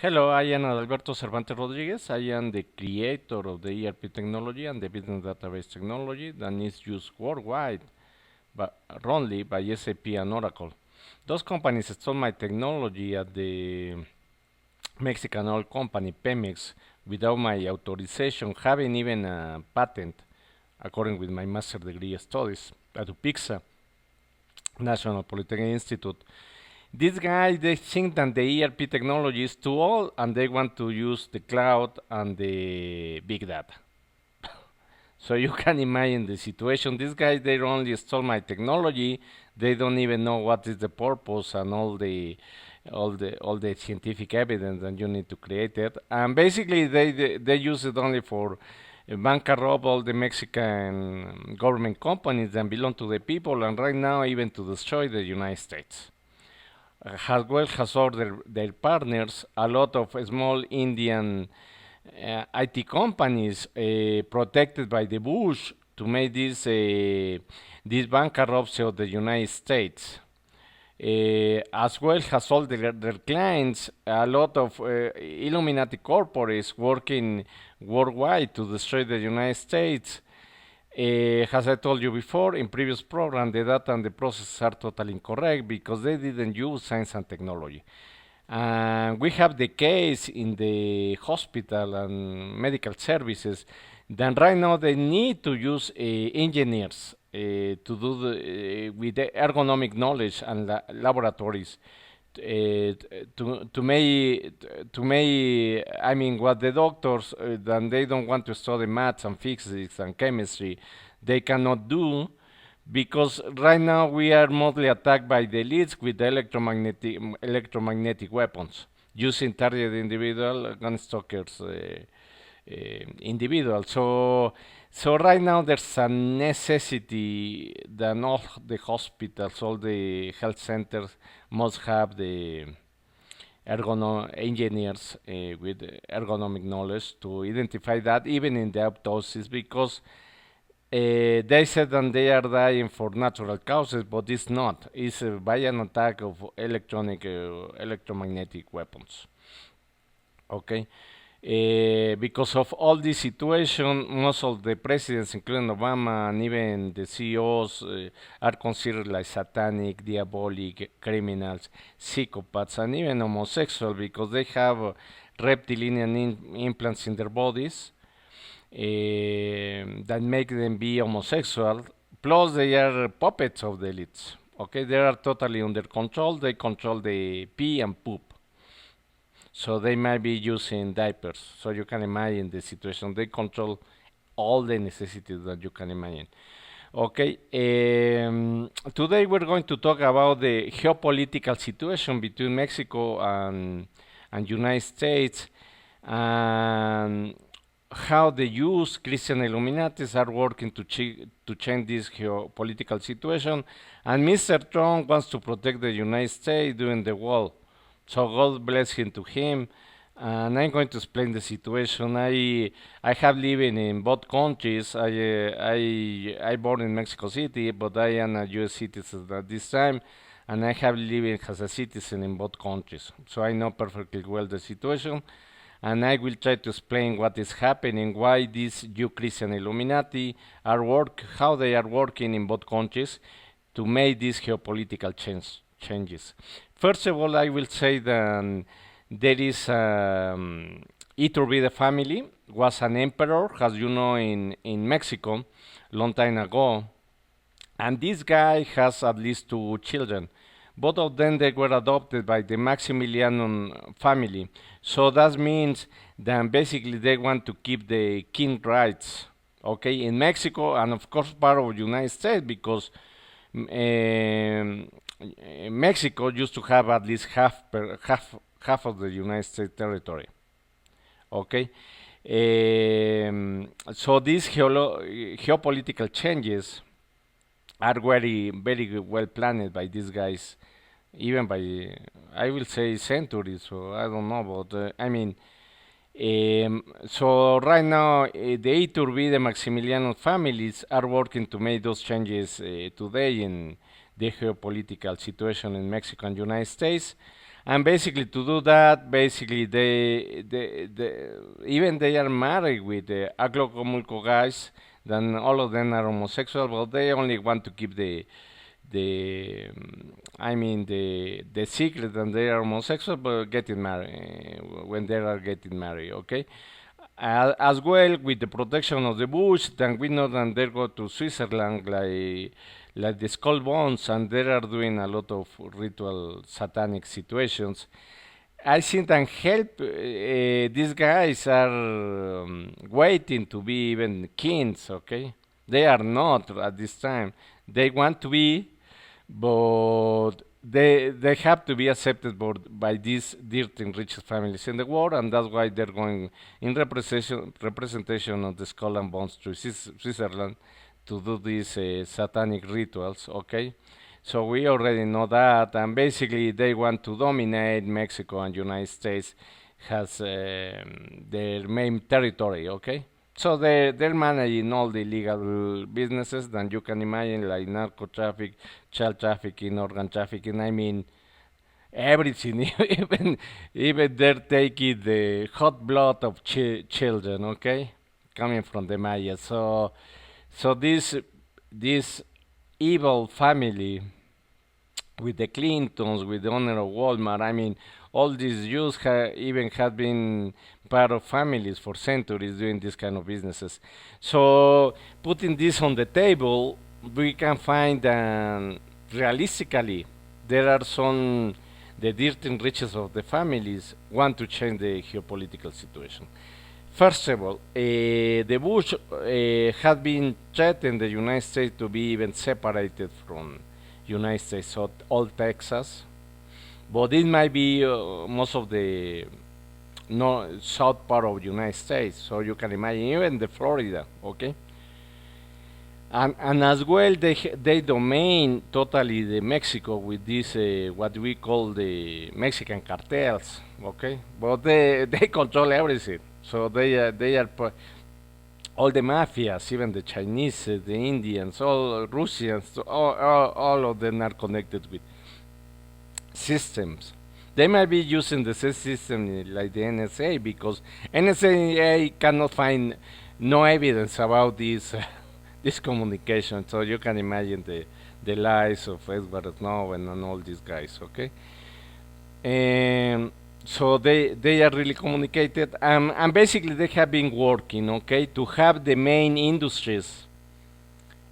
Hello, I am Adalberto Cervantes Rodriguez. I am the creator of the ERP technology and the business database technology that is used worldwide, but only by SAP and Oracle. Those companies stole my technology at the Mexican oil company Pemex without my authorization, having even a patent, according with my master degree studies at UPIXA, National Polytechnic Institute. These guys, they think that the ERP technology is too old and they want to use the cloud and the big data. So you can imagine the situation. These guys, they only stole my technology. They don't even know what is the purpose and all the scientific evidence that you need to create it. And basically, they use it only for bankrupt all the Mexican government companies that belong to the people, and right now even to destroy the United States. As well has ordered their partners, a lot of small Indian IT companies protected by the Bush to make this bankruptcy of the United States. As well has all their clients, a lot of Illuminati corporates working worldwide to destroy the United States. As I told you before in previous program, the data and the processes are totally incorrect because they didn't use science and technology. We have the case in the hospital and medical services that right now they need to use engineers to do with the ergonomic knowledge and laboratories to make I mean what the doctors then they don't want to study maths and physics and chemistry they cannot do because right now we are mostly attacked by the elites with the electromagnetic weapons using target individual gunstalkers individual. So right now there's a necessity that all the hospitals, all the health centers must have the engineers with ergonomic knowledge to identify that even in the autopsies because they said that they are dying for natural causes, but it's not. It's by an attack of electromagnetic weapons. Okay. Because of all this situation, most of the presidents, including Obama and even the CEOs, are considered like satanic, diabolic, criminals, psychopaths, and even homosexual because they have reptilian implants in their bodies that make them be homosexual. Plus, they are puppets of the elites. Okay, they are totally under control. They control the pee and poop. So they might be using diapers. So you can imagine the situation. They control all the necessities that you can imagine. Okay. Today we're going to talk about the geopolitical situation between Mexico and United States and how the U.S. Christian Illuminatis are working to change this geopolitical situation. And Mr. Trump wants to protect the United States during the war. So God bless him to him. And I'm going to explain the situation. I have lived in both countries. I born in Mexico City, but I am a U.S. citizen at this time, and I have lived as a citizen in both countries. So I know perfectly well the situation, and I will try to explain what is happening, why these Jew Christian Illuminati how they are working in both countries to make these geopolitical changes. First of all, I will say that there is Iturbide family was an emperor, as you know, in Mexico, long time ago, and this guy has at least two children. Both of them they were adopted by the Maximilian family. So that means that basically they want to keep the king rights, okay, in Mexico and of course part of the United States because Mexico used to have at least half of the United States territory. Okay, so these geopolitical changes are very well planned by these guys, even by I will say centuries. So I don't know, but I mean. So right now, the Iturbide-Maximilian families are working to make those changes today in the geopolitical situation in Mexico and United States. And basically, to do that, basically, even they are married with the Aglocomulco guys, then all of them are homosexual, but they only want to keep the secret that they are homosexual, but getting married when they are getting married, okay? As well with the protection of the bush, then we know that they go to Switzerland like the skull bones, and they are doing a lot of ritual satanic situations. I think that help these guys are waiting to be even kings, okay? They are not at this time. They want to be, but they have to be accepted by these dirty and richest families in the world, and that's why they're going in representation of the skull and bones to Switzerland to do these satanic rituals, okay? So we already know that, and basically they want to dominate Mexico and United States has their main territory, okay? So they're managing all the illegal businesses that you can imagine, like narco traffic, child trafficking, organ trafficking. I mean, everything. Even they're taking the hot blood of children, okay, coming from the Maya. So this evil family with the Clintons, with the owner of Walmart. I mean, all these Jews even have been part of families for centuries doing this kind of businesses. So, putting this on the table, we can find realistically there are the dirty and riches of the families want to change the geopolitical situation. First of all, the Bush had been threatened the United States to be even separated from United States, so all Texas, but it might be most of the south part of United States. So you can imagine even the Florida, okay, and as well they domain totally the Mexico with this what we call the Mexican cartels, okay, but they control everything. So they are all the mafias, even the Chinese, the Indians, all Russians, all of them are connected with systems. They might be using the same system like the NSA because NSA cannot find no evidence about this this communication. So you can imagine the lies of Edward Snowden and all these guys. Okay, so they are really communicated, and basically they have been working, okay, to have the main industries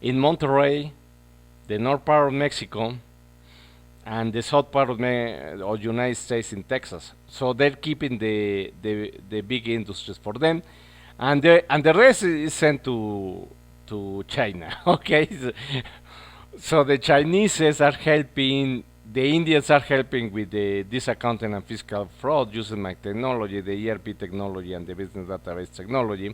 in Monterrey, the north part of Mexico, and the south part of United States in Texas. So they're keeping the big industries for them, and the rest is sent to China. Okay, so the Chinese are helping. The Indians are helping with this accounting and fiscal fraud using my technology, the ERP technology and the business database technology.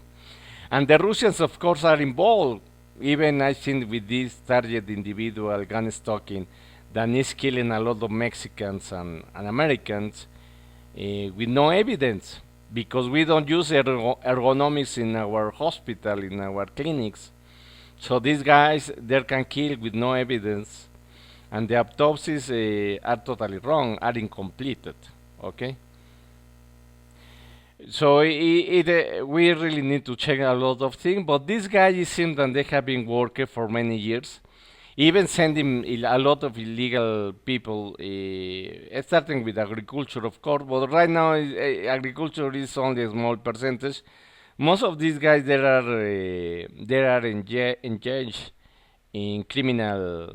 And the Russians, of course, are involved, even I think with this target individual gun stalking that is killing a lot of Mexicans and Americans with no evidence, because we don't use ergonomics in our hospital, in our clinics. So these guys, they can kill with no evidence, and the autopsies are totally wrong, are incompleted, okay? So we really need to check a lot of things, but these guys, it seems that they have been working for many years, even sending a lot of illegal people, starting with agriculture, of course, but right now agriculture is only a small percentage. Most of these guys, they are engaged in criminal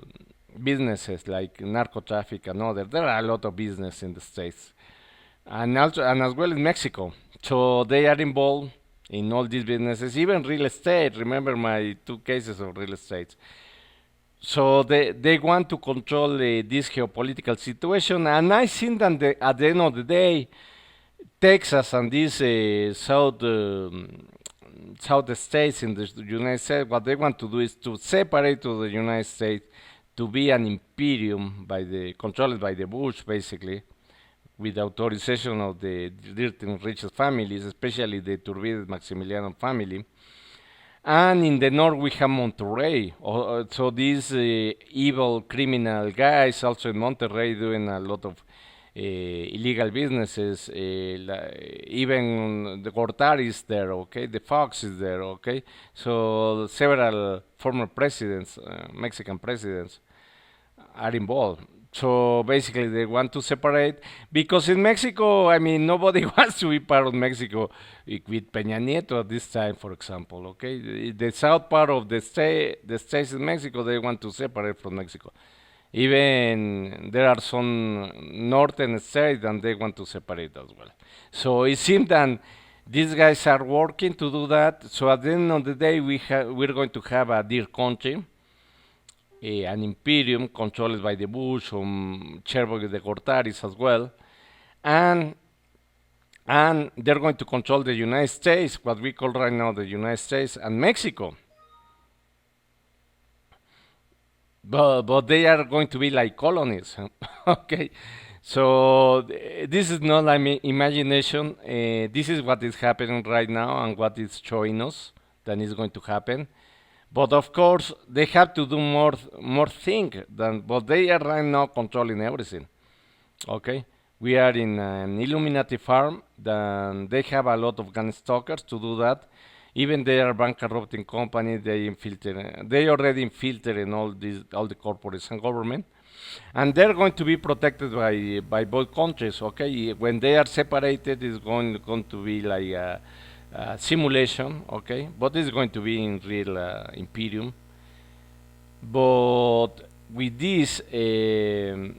businesses like narco traffic and other. There are a lot of business in the States, and also and as well in Mexico. So they are involved in all these businesses, even real estate. Remember my two cases of real estate. So they want to control this geopolitical situation, and I think that at the end of the day, Texas and these south states in the United States, what they want to do is to separate to the United States, to be an imperium controlled by the Bush, basically, with authorization of the dirty and richest families, especially the Iturbide-Maximilian family. And in the north we have Monterrey. So these evil criminal guys also in Monterrey doing a lot of illegal businesses. Even the Gortari is there, okay? The Fox is there, okay? So several former presidents, Mexican presidents, are involved. So basically, they want to separate because in Mexico, I mean, nobody wants to be part of Mexico with Peña Nieto at this time, for example. Okay, the south part of the states in Mexico, they want to separate from Mexico. Even there are some northern states and they want to separate as well. So it seems that these guys are working to do that. So at the end of the day, we're going to have a dear country, an imperium controlled by the Bush, shared by the Gortaris as well, and they're going to control the United States, what we call right now the United States and Mexico. But they are going to be like colonies, okay? So this is not like imagination. This is what is happening right now and what is showing us that is going to happen. But of course, they have to do more thing than. But they are right now controlling everything. Okay, we are in an Illuminati farm. Then they have a lot of gun stalkers to do that. Even they are bankrupting companies. They infiltrate. They already infiltrating all the corporates and government, and they're going to be protected by both countries. Okay, when they are separated, it's going to be like a simulation. Okay, but it's going to be in real imperium. But with this, the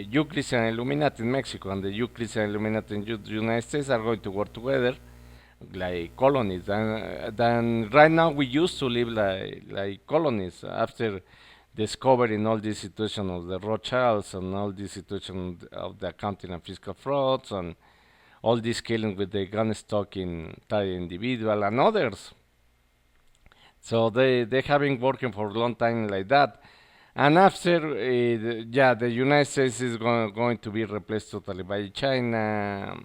Euclids and Illuminati in Mexico and the Euclids and Illuminati in United States are going to work together like colonies. And then right now we used to live like colonies after discovering all this situation of the Rothschilds and all this situation of the accounting and fiscal frauds and all this killing with the gun stalking target individual and others. So they have been working for a long time like that. And after, the United States is going to be replaced totally by China,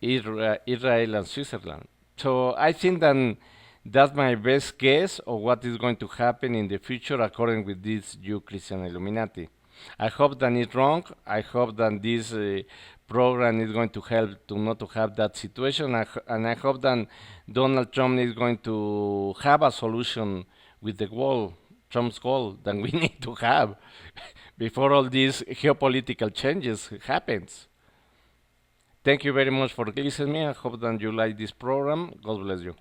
Israel, and Switzerland. So I think that that's my best guess of what is going to happen in the future according with this Jew Christian Illuminati. I hope that it's wrong. I hope that this program is going to help to not to have that situation. And I hope that Donald Trump is going to have a solution with the wall, Trump's goal that we need to have before all these geopolitical changes happens. Thank you very much for listening. I hope that you like this program. God bless you.